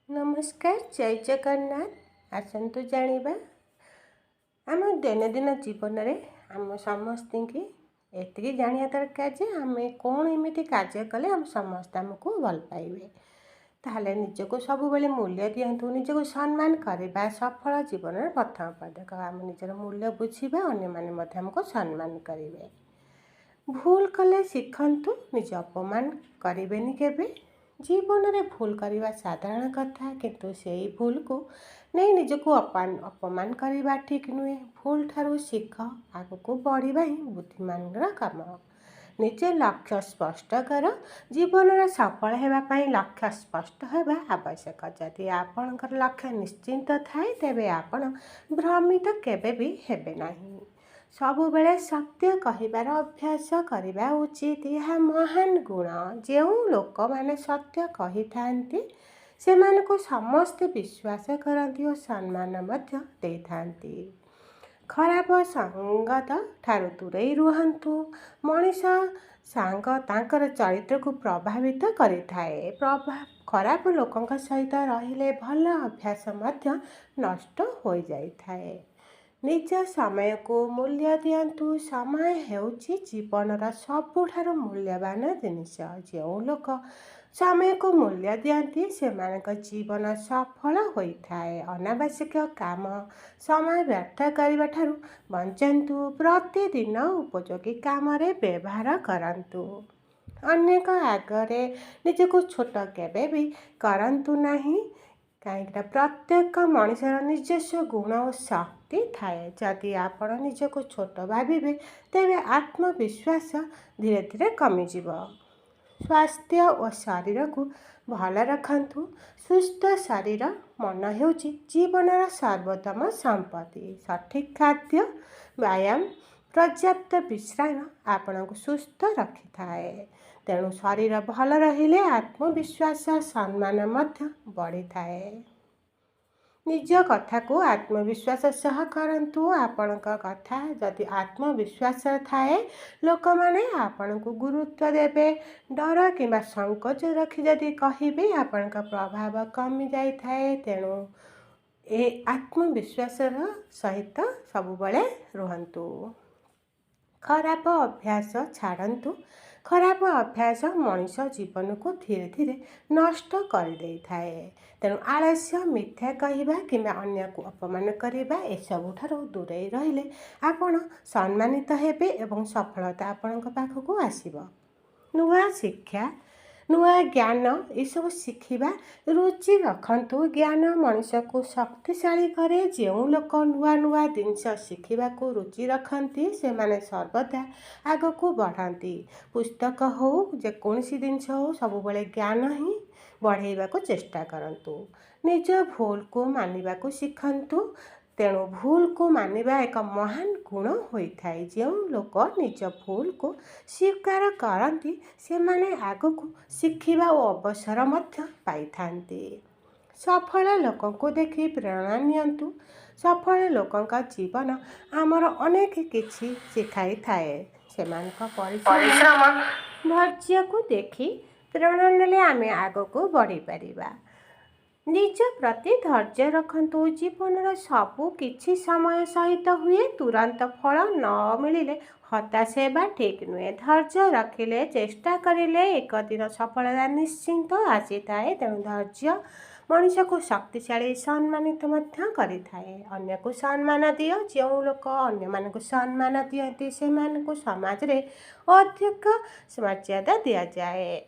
नमस्कार जय जगन्नाथ आसतु जानिबा आम दैनंदिन जीवन में आम समस्त की एति जाना दरकार जे आम कौन एमती कार्य कले आम समस्त आमको भल पाइबे ताहले निजको सब बेले मूल्य दिंतु निजको सम्मान करवा सफल जीवन में प्रथम पदक आम निजर मूल्य बुझा अन्य मैंने आमको सम्मान करेंगे भूल कले शिखंतु निज अपमान करेनि केबे जीवन में भूल करवा साधारण कथा किंतु से भूल को नहीं निजको अपमान करवा ठीक नुहे भूल ठारू शिख आग को बढ़िया ही बुद्धिमान काम निजे लक्ष्य स्पष्ट कर जीवन सफल होगापी लक्ष्य स्पष्ट होगा आवश्यक जदि आपणकर लक्ष्य निश्चिंत थाए तेबे आपण भ्रमित केबे भी हेबे नहीं सबु बेले सत्य कहिबार अभ्यास करवा उचित यह महान गुण जो लोक मैंने सत्य कही थांती से समस्ते विश्वास करती और सम्मान देथांती खराब संगत ठारू दूरे रुहंतु मनीष सांग तांकर चरित्र को प्रभावित करिथाए खराब लोकंक सहित रहिले भल अभ्यास नष्ट हो जाइथाए निज समय को मूल्य दिंतु समय हेउची जीवनर सबुठारु मूल्यवान जिनिस जो लोक समय को मूल्य दिंती से जीवन सफल होता है अनावश्यक काम समय व्यर्थ करने ठारू बंचंतु प्रतिदिन उपयोगी काम रे व्यवहार करंतु अनेक आगरे निजको छोट केबे भी करंतु नहीं कहीं प्रत्येक मनुष्यर निजस्व गुण और शक्ति थाए जदि आपण निजको छोट भावे तेरे आत्मविश्वास धीरे धीरे कमिज स्वास्थ्य और शरीर को भल रखंतु सुस्थ शरीर मन होची जीवनर सर्वोत्तम संपत्ति सठिक खाद्य व्यायाम पर्याप्त विश्राम आपण को सुस्थ रखि थाए तेणु शरीर भल रहिले आत्मविश्वास सम्मान बढ़ी थाए निज कथा को आत्मविश्वास सह करंतु आपण कथा जदि आत्मविश्वास थाए लोक माने आपण को गुरुत्व देवे डर किंबा संकोच रखी जदि कहिबे आपण प्रभाव कमी जाई थाए तेणु ए आत्मविश्वास सहित सबुबले रुहंतु खराब अभ्यास छाड़न्तु खराब अभ्यास मनीष जीवन को धीरे धीरे नष्ट कर दे थाए तेणु आलस्य मिथ्या कहवा कि अन्य को अपमान करवा एसबुठार दूरे रहिले आपण सम्मानित हेबे एवं सफलता आपण पाखक आसीब नुआ शिक्षा नुआ ज्ञान यू शिखा रुचि रखंतु ज्ञान मनीष को शक्तिशाली करे जो लोक नुआ नुआ जिनस शिखा को रुचि रखती से माने सर्वदा आग को बढ़ाती पुस्तक हो जेकोसी जिनस हो सब बेले ज्ञान ही बढ़ेवा को चेष्टा करंतु निज भूल को मानिबा को शिखंतु तेणु भूल को मानिबा एक महान गुण होता है जो लोक निज भूल को स्वीकार करती से माने आग को शिखिबा और अवसर पाई थांती सफल लोक को देखि प्रेरणा नियंतु सफल लोकंक जीवन आमर अनेक किछि शिखाई थाए सेमानक परिश्रम धैर्य को देखि प्रेरणा नेले आमे आग को बढ़ी पारिबा निज प्रति धैर्य रखंतु जीवन सबू किछि समय सहित हुए तुरंत फल न मिलिले हताश हेबा ठीक नुहे धैर्य रखिले चेष्टा करिले एक दिन सफलता निश्चिंत आसी थाए तेणु धैर्य मनीष को शक्तिशाली सम्मानित करिथाए अन्य को सम्मान दियो जो लोक अन्य मान को सम्मान दियंती से मान को समाज रे अधिक मर्यादा दिया जाए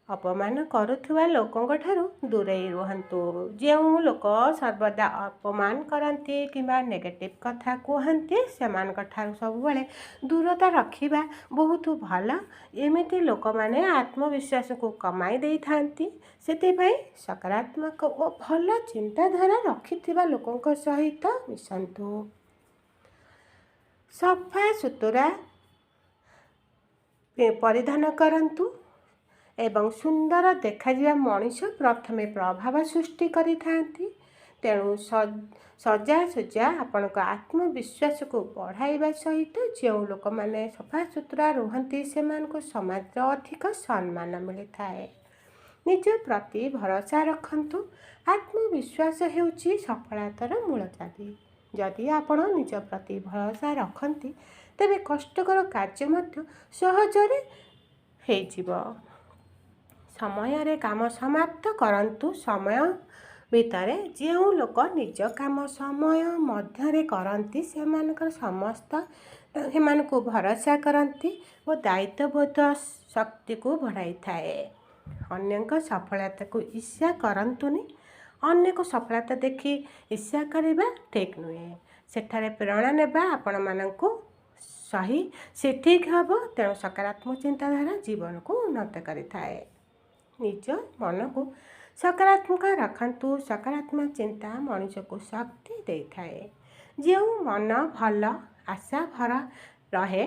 अपमान करुवा लोकों ठारू दूरे रुहंतु जो लोक सर्वदा अपमान करती कि नेगेटिव कथा कहते से सब बेले दूरता रखा बहुत भल एमती लोक मैंने आत्मविश्वास को कमाई दे थांती से सकारात्मक और भल चिंताधारा रखि लोकों सहित मिशंतु सफा सुतरा परिधान करंतु एवं सुंदर देखा मनीष प्रथमे प्रभाव सृष्टि करिथांती तेणु सजासजा आपण आत्मविश्वास को बढ़ाइबा सहित जो लोक मैंने सफा सुतरा रुहंती से समाज अधिक सम्मान मिली थाए ନିଜ ପ୍ରତି ଭରସା ରଖନ୍ତୁ। ଆତ୍ମବିଶ୍ୱାସ ହେଉଛି ସଫଳତାର ମୂଳ ଚାବି। ଯଦି ଆପଣ ନିଜ ପ୍ରତି ଭରସା ରଖନ୍ତି ତେବେ କଷ୍ଟକର କାର୍ଯ୍ୟ ମଧ୍ୟ ସହଜରେ ହେଇଯିବ। ସମୟରେ କାମ ସମାପ୍ତ କରନ୍ତୁ। ସମୟ ଭିତରେ ଯେଉଁ ଲୋକ ନିଜ କାମ ସମୟ ମଧ୍ୟରେ କରନ୍ତି ସେମାନଙ୍କୁ ଭରସା କରନ୍ତି ଓ ଦାୟିତ୍ୱବୋଧ ଶକ୍ତିକୁ ବଢ଼ାଇଥାଏ। ଅନ୍ୟଙ୍କ ସଫଳତାକୁ ଈର୍ଷା କରନ୍ତୁନି। ଅନ୍ୟକୁ ସଫଳତା ଦେଖି ଈର୍ଷା କରିବା ଠିକ୍ ନୁହେଁ। ସେଠାରେ ପ୍ରେରଣା ନେବା ଆପଣମାନଙ୍କୁ ସେ ଠିକ୍ ହେବ। ତେଣୁ ସକାରାତ୍ମକ ଚିନ୍ତାଧାରା ଜୀବନକୁ ଉନ୍ନତ କରିଥାଏ। ନିଜ ମନକୁ ସକାରାତ୍ମକ ରଖନ୍ତୁ। ସକାରାତ୍ମକ ଚିନ୍ତା ମଣିଷକୁ ଶକ୍ତି ଦେଇଥାଏ। ଯେଉଁ ମନ ଭଲ ଆଶା ଭରା ରହେ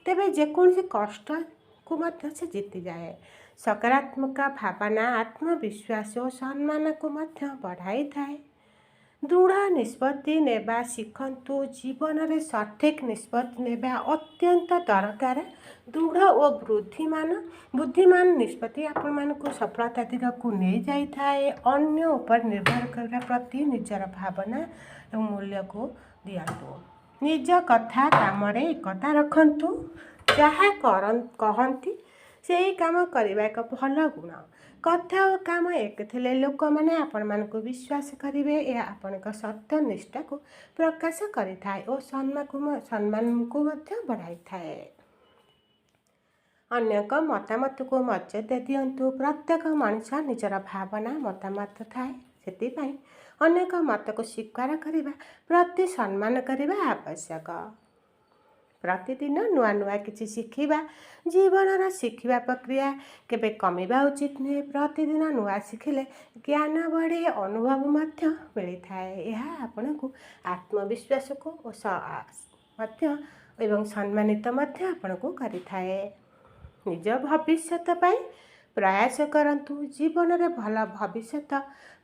ତେବେ ଯେକୌଣସି କଷ୍ଟକୁ ମଧ୍ୟ ସେ ଜିତିଯାଏ। ସକାରାତ୍ମକ ଭାବନା ଆତ୍ମବିଶ୍ୱାସ ଓ ସମ୍ମାନକୁ ମଧ୍ୟ ବଢ଼ାଇଥାଏ। ଦୃଢ଼ ନିଷ୍ପତ୍ତି ନେବା ଶିଖନ୍ତୁ। ଜୀବନରେ ସଠିକ୍ ନିଷ୍ପତ୍ତି ନେବା ଅତ୍ୟନ୍ତ ଦରକାର। ଦୃଢ଼ ଓ ବୁଦ୍ଧିମାନ ନିଷ୍ପତ୍ତି ଆପଣମାନଙ୍କୁ ସଫଳତା ଦିଗକୁ ନେଇଯାଇଥାଏ। ଅନ୍ୟ ଉପରେ ନିର୍ଭର କରିବା ପ୍ରତି ନିଜର ଭାବନା ଏବଂ ମୂଲ୍ୟକୁ ଦିଅନ୍ତୁ। ନିଜ କଥା କାମରେ ଏକତା ରଖନ୍ତୁ। ଯାହା କହନ୍ତି ସେହି କାମ କରିବା ଏକ ଭଲ ଗୁଣ। କଥା ଓ କାମ ଏକ ଥିଲେ ଲୋକମାନେ ଆପଣମାନଙ୍କୁ ବିଶ୍ୱାସ କରିବେ। ଏହା ଆପଣଙ୍କ ସତ୍ୟନିଷ୍ଠାକୁ ପ୍ରକାଶ କରିଥାଏ ଓ ସମ୍ମାନକୁ ମଧ୍ୟ ବଢ଼ାଇଥାଏ। ଅନ୍ୟଙ୍କ ମତାମତକୁ ମର୍ଯ୍ୟାଦା ଦିଅନ୍ତୁ। ପ୍ରତ୍ୟେକ ମଣିଷ ନିଜର ଭାବନା ମତାମତ ଥାଏ। ସେଥିପାଇଁ ଅନ୍ୟଙ୍କ ମତକୁ ସ୍ୱୀକାର କରିବା ପ୍ରତି ସମ୍ମାନ କରିବା ଆବଶ୍ୟକ। ପ୍ରତିଦିନ ନୂଆ ନୂଆ କିଛି ଶିଖିବା ଜୀବନର ଶିଖିବା ପ୍ରକ୍ରିୟା କେବେ କମିବା ଉଚିତ ନୁହେଁ। ପ୍ରତିଦିନ ନୂଆ ଶିଖିଲେ ଜ୍ଞାନ ବଢ଼େ, ଅନୁଭବ ମଧ୍ୟ ମିଳିଥାଏ। ଏହା ଆପଣଙ୍କୁ ଆତ୍ମବିଶ୍ୱାସକୁ ଏବଂ ସମ୍ମାନିତ ମଧ୍ୟ ଆପଣଙ୍କୁ କରିଥାଏ। ନିଜ ଭବିଷ୍ୟତ ପାଇଁ ପ୍ରୟାସ କରନ୍ତୁ। ଜୀବନରେ ଭଲ ଭବିଷ୍ୟତ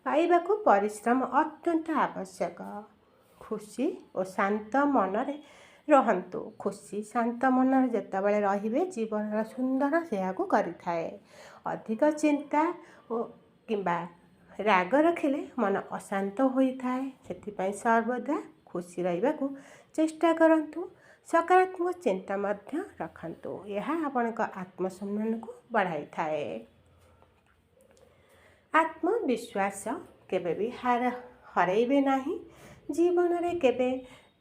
ପାଇବାକୁ ପରିଶ୍ରମ ଅତ୍ୟନ୍ତ ଆବଶ୍ୟକ। ଖୁସି ଓ ଶାନ୍ତ ମନରେ ରହନ୍ତୁ। ଖୁସି ଶାନ୍ତ ମନରେ ଯେତେବେଳେ ରହିବେ ଜୀବନର ସୁନ୍ଦର ସେୟାକୁ କରିଥାଏ। ଅଧିକ ଚିନ୍ତା କିମ୍ବା ରାଗ ରଖିଲେ ମନ ଅଶାନ୍ତ ହୋଇଥାଏ। ସେଥିପାଇଁ ସର୍ବଦା ଖୁସି ରହିବାକୁ ଚେଷ୍ଟା କରନ୍ତୁ। ସକାରାତ୍ମକ ଚିନ୍ତା ମଧ୍ୟ ରଖନ୍ତୁ। ଏହା ଆପଣଙ୍କ ଆତ୍ମସମ୍ମାନକୁ ବଢ଼ାଇଥାଏ। ଆତ୍ମବିଶ୍ୱାସ କେବେ ବି ହରାଇବେ ନାହିଁ। ଜୀବନରେ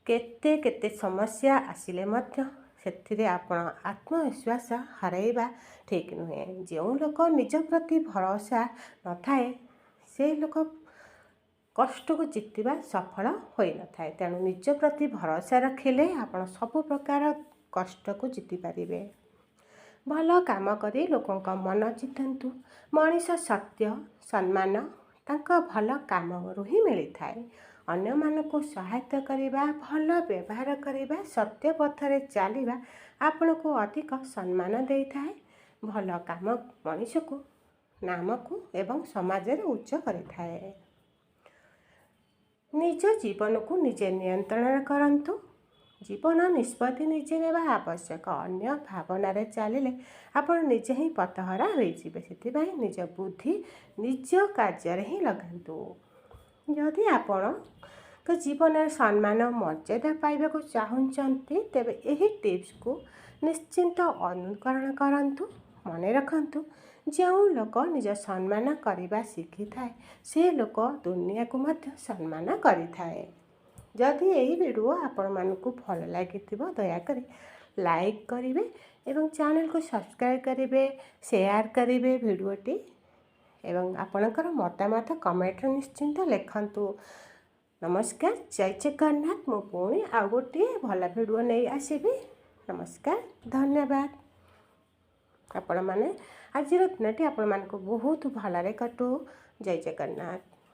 କେତେ ସମସ୍ୟା ଆସିଲେ ମଧ୍ୟ ସେଥିରେ ଆପଣ ଆତ୍ମବିଶ୍ୱାସ ହରାଇବା ଠିକ୍ ନୁହେଁ। ଯେଉଁ ଲୋକ ନିଜ ପ୍ରତି ଭରସା ନଥାଏ ସେ ଲୋକ କଷ୍ଟକୁ ଜିତିବା ସଫଳ ହୋଇନଥାଏ। ତେଣୁ ନିଜ ପ୍ରତି ଭରସା ରଖିଲେ ଆପଣ ସବୁ ପ୍ରକାର କଷ୍ଟକୁ ଜିତିପାରିବେ। ଭଲ କାମ କରି ଲୋକଙ୍କ ମନ ଜିତନ୍ତୁ। ମଣିଷ ସତ୍ୟ ସମ୍ମାନ ତାଙ୍କ ଭଲ କାମରୁ ହିଁ ମିଳିଥାଏ। ଅନ୍ୟମାନଙ୍କୁ ସହାୟତା କରିବା, ଭଲ ବ୍ୟବହାର କରିବା, ସତ୍ୟ ପଥରେ ଚାଲିବା ଆପଣଙ୍କୁ ଅଧିକ ସମ୍ମାନ ଦେଇଥାଏ। ଭଲ କାମ ମଣିଷକୁ ନାମକୁ ଏବଂ ସମାଜରେ ଉଚ୍ଚ କରିଥାଏ। ନିଜ ଜୀବନକୁ ନିଜେ ନିୟନ୍ତ୍ରଣ କରନ୍ତୁ। ଜୀବନ ନିଷ୍ପତ୍ତି ନିଜେ ନେବା ଆବଶ୍ୟକ। ଅନ୍ୟ ଭାବନାରେ ଚାଲିଲେ ଆପଣ ନିଜେ ହିଁ ପଥହରା ହୋଇଯିବେ। ସେଥିପାଇଁ ନିଜ ବୁଦ୍ଧି ନିଜ କାର୍ଯ୍ୟରେ ହିଁ ଲଗାନ୍ତୁ। ଯଦି ଆପଣଙ୍କ ଜୀବନରେ ସମ୍ମାନ ମର୍ଯ୍ୟାଦା ପାଇବାକୁ ଚାହୁଁଛନ୍ତି ତେବେ ଏହି ଟିପ୍ସକୁ ନିଶ୍ଚିନ୍ତ ଅନୁକରଣ କରନ୍ତୁ। ମନେ ରଖନ୍ତୁ, ଯେଉଁ ଲୋକ ନିଜ ସମ୍ମାନ କରିବା ଶିଖିଥାଏ ସେ ଲୋକ ଦୁନିଆକୁ ମଧ୍ୟ ସମ୍ମାନ କରିଥାଏ। ଯଦି ଏହି ଭିଡ଼ିଓ ଆପଣମାନଙ୍କୁ ଭଲ ଲାଗିଥିବ ଦୟାକରି ଲାଇକ୍ କରିବେ ଏବଂ ଚ୍ୟାନେଲକୁ ସବସ୍କ୍ରାଇବ୍ କରିବେ, ସେୟାର କରିବେ ଭିଡ଼ିଓଟି ଏବଂ ଆପଣଙ୍କର ମତାମତ କମେଣ୍ଟରେ ନିଶ୍ଚିନ୍ତ ଲେଖନ୍ତୁ। ନମସ୍କାର, ଜୟ ଜଗନ୍ନାଥ। ମୁଁ ପୁଣି ଆଉ ଗୋଟିଏ ଭଲ ଭିଡ଼ିଓ ନେଇ ଆସିବି। ନମସ୍କାର, ଧନ୍ୟବାଦ। ଆଜିର ଦିନଟି ଆପଣମାନଙ୍କୁ ବହୁତ ଭଲରେ କଟୁ। ଜୟ ଜଗନ୍ନାଥ।